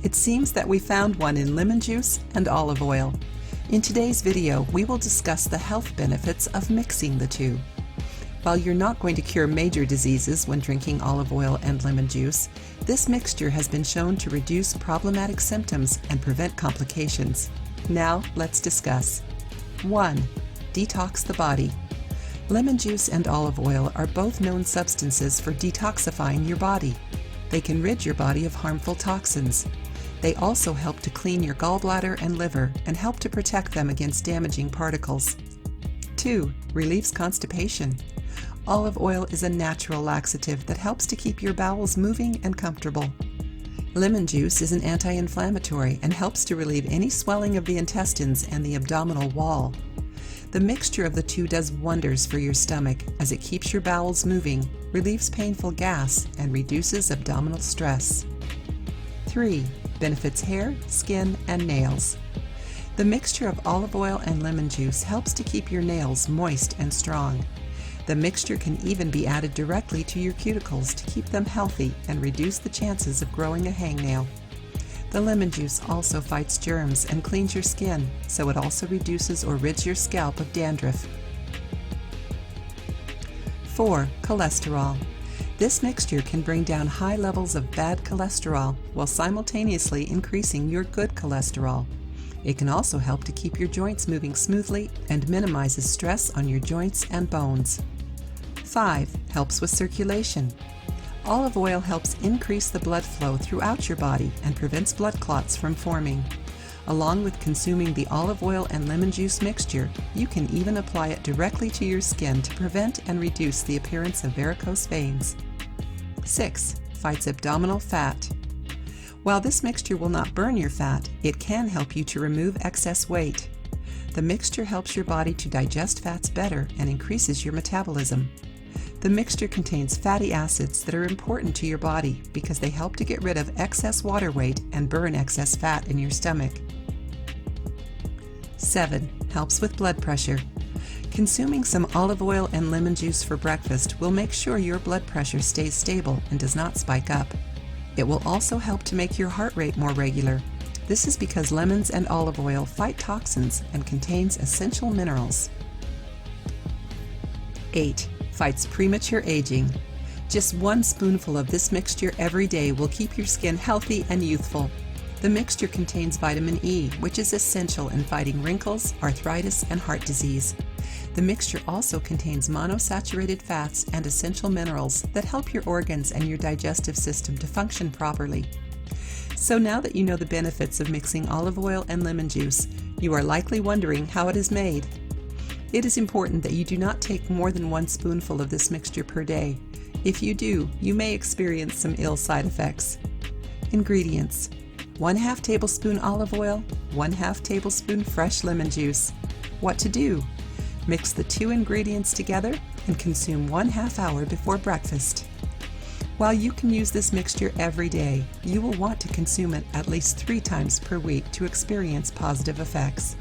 It seems that we found one in lemon juice and olive oil. In today's video, we will discuss the health benefits of mixing the two. While you're not going to cure major diseases when drinking olive oil and lemon juice, this mixture has been shown to reduce problematic symptoms and prevent complications. Now, let's discuss. 1. Detox the body. Lemon juice and olive oil are both known substances for detoxifying your body. They can rid your body of harmful toxins. They also help to clean your gallbladder and liver and help to protect them against damaging particles. 2. Relieves constipation. Olive oil is a natural laxative that helps to keep your bowels moving and comfortable. Lemon juice is an anti-inflammatory and helps to relieve any swelling of the intestines and the abdominal wall. The mixture of the two does wonders for your stomach as it keeps your bowels moving, relieves painful gas, and reduces abdominal stress. 3. Benefits hair, skin, and nails. The mixture of olive oil and lemon juice helps to keep your nails moist and strong. The mixture can even be added directly to your cuticles to keep them healthy and reduce the chances of growing a hangnail. The lemon juice also fights germs and cleans your skin, so it also reduces or rids your scalp of dandruff. 4. Cholesterol. This mixture can bring down high levels of bad cholesterol while simultaneously increasing your good cholesterol. It can also help to keep your joints moving smoothly and minimizes stress on your joints and bones. 5. Helps with circulation. Olive oil helps increase the blood flow throughout your body and prevents blood clots from forming. Along with consuming the olive oil and lemon juice mixture, you can even apply it directly to your skin to prevent and reduce the appearance of varicose veins. 6. Fights abdominal fat. While this mixture will not burn your fat, it can help you to remove excess weight. The mixture helps your body to digest fats better and increases your metabolism. The mixture contains fatty acids that are important to your body because they help to get rid of excess water weight and burn excess fat in your stomach. 7. Helps with blood pressure. Consuming some olive oil and lemon juice for breakfast will make sure your blood pressure stays stable and does not spike up. It will also help to make your heart rate more regular. This is because lemons and olive oil fight toxins and contains essential minerals. 8. Fights premature aging. Just 1 spoonful of this mixture every day will keep your skin healthy and youthful. The mixture contains vitamin E, which is essential in fighting wrinkles, arthritis, and heart disease. The mixture also contains monosaturated fats and essential minerals that help your organs and your digestive system to function properly. So now that you know the benefits of mixing olive oil and lemon juice, you are likely wondering how it is made. It is important that you do not take more than 1 spoonful of this mixture per day. If you do, you may experience some ill side effects. Ingredients: 1/2 tablespoon olive oil, 1/2 tablespoon fresh lemon juice. What to do? Mix the 2 ingredients together and consume 1/2 hour before breakfast. While you can use this mixture every day, you will want to consume it at least 3 times per week to experience positive effects.